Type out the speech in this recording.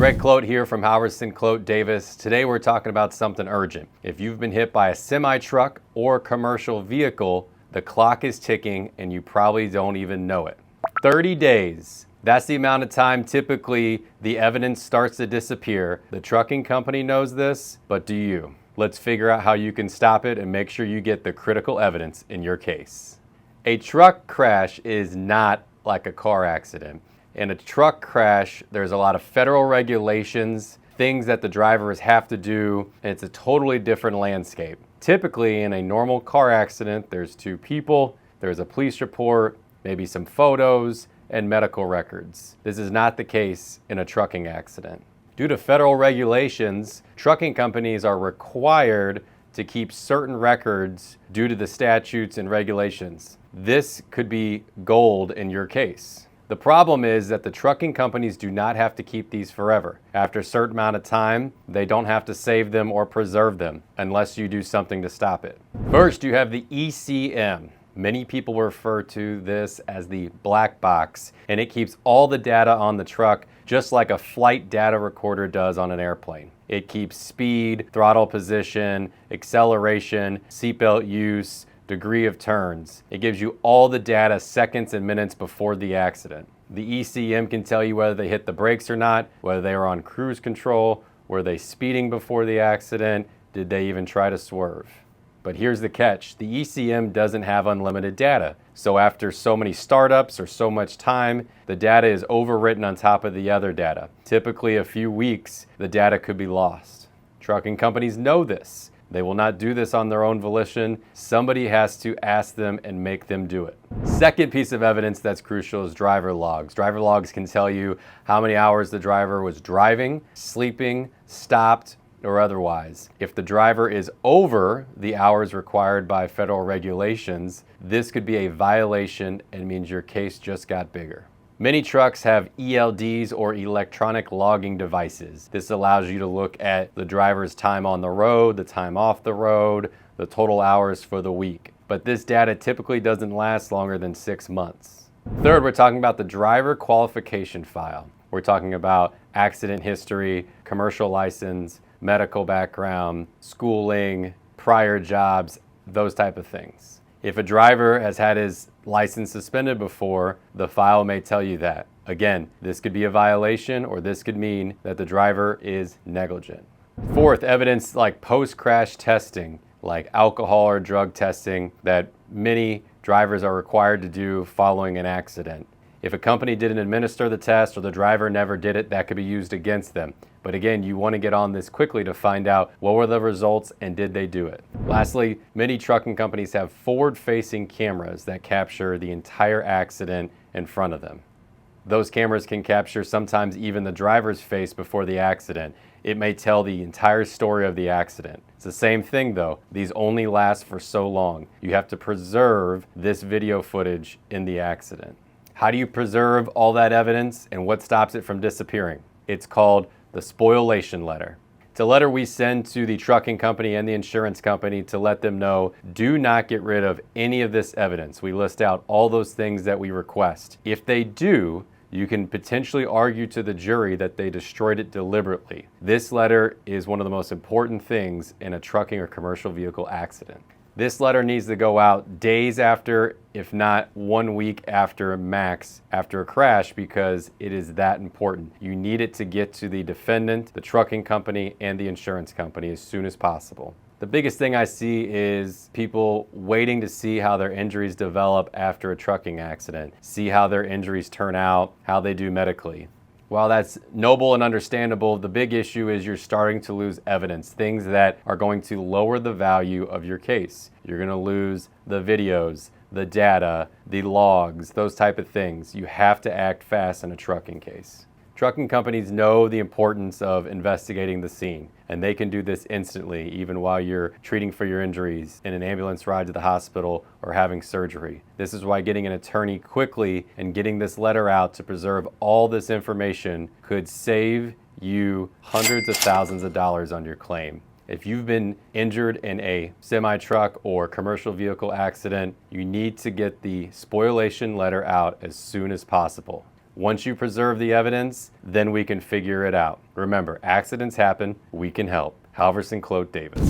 Greg Klote here from Halvorsen Klote Davis. Today we're talking about something urgent. If you've been hit by a semi-truck or commercial vehicle, the clock is ticking and you probably don't even know it. 30 days. That's the amount of time typically the evidence starts to disappear. The trucking company knows this, but do you? Let's figure out how you can stop it and make sure you get the critical evidence in your case. A truck crash is not like a car accident. In a truck crash, there's a lot of federal regulations, things that the drivers have to do, and it's a totally different landscape. Typically, in a normal car accident, there's two people, there's a police report, maybe some photos, and medical records. This is not the case in a trucking accident. Due to federal regulations, trucking companies are required to keep certain records due to the statutes and regulations. This could be gold in your case. The problem is that the trucking companies do not have to keep these forever. After a certain amount of time, they don't have to save them or preserve them unless you do something to stop it. First, you have the ECM. Many people refer to this as the black box, and it keeps all the data on the truck just like a flight data recorder does on an airplane. It keeps speed, throttle position, acceleration, seatbelt use, degree of turns. It gives you all the data seconds and minutes before the accident. The ECM can tell you whether they hit the brakes or not, whether they were on cruise control, were they speeding before the accident, did they even try to swerve. But here's the catch, the ECM doesn't have unlimited data. So after so many startups or so much time, the data is overwritten on top of the other data. Typically a few weeks, the data could be lost. Trucking companies know this. They will not do this on their own volition. Somebody has to ask them and make them do it. Second piece of evidence that's crucial is driver logs. Driver logs can tell you how many hours the driver was driving, sleeping, stopped, or otherwise. If the driver is over the hours required by federal regulations, this could be a violation and means your case just got bigger. Many trucks have ELDs or electronic logging devices. This allows you to look at the driver's time on the road, the time off the road, the total hours for the week. But this data typically doesn't last longer than 6 months. Third, we're talking about the driver qualification file. We're talking about accident history, commercial license, medical background, schooling, prior jobs, those type of things. If a driver has had his license suspended before, the file may tell you that. Again, this could be a violation or this could mean that the driver is negligent. Fourth, evidence like post-crash testing, like alcohol or drug testing that many drivers are required to do following an accident. If a company didn't administer the test or the driver never did it, that could be used against them. But again, you want to get on this quickly to find out what were the results and did they do it. Lastly, many trucking companies have forward-facing cameras that capture the entire accident in front of them. Those cameras can capture sometimes even the driver's face before the accident. It may tell the entire story of the accident. It's the same thing though. These only last for so long. You have to preserve this video footage in the accident. How do you preserve all that evidence and what stops it from disappearing? It's called the spoliation letter. It's a letter we send to the trucking company and the insurance company to let them know, do not get rid of any of this evidence. We list out all those things that we request. If they do, you can potentially argue to the jury that they destroyed it deliberately. This letter is one of the most important things in a trucking or commercial vehicle accident. This letter needs to go out days after, if not 1 week after max, after a crash, because it is that important. You need it to get to the defendant, the trucking company, and the insurance company as soon as possible. The biggest thing I see is people waiting to see how their injuries develop after a trucking accident, see how their injuries turn out, how they do medically. While that's noble and understandable, the big issue is you're starting to lose evidence, things that are going to lower the value of your case. You're going to lose the videos, the data, the logs, those type of things. You have to act fast in a trucking case. Trucking companies know the importance of investigating the scene, and they can do this instantly, even while you're treating for your injuries in an ambulance ride to the hospital or having surgery. This is why getting an attorney quickly and getting this letter out to preserve all this information could save you hundreds of thousands of dollars on your claim. If you've been injured in a semi-truck or commercial vehicle accident, you need to get the spoliation letter out as soon as possible. Once you preserve the evidence, then we can figure it out. Remember, accidents happen, we can help. Halvorsen Klote Davis.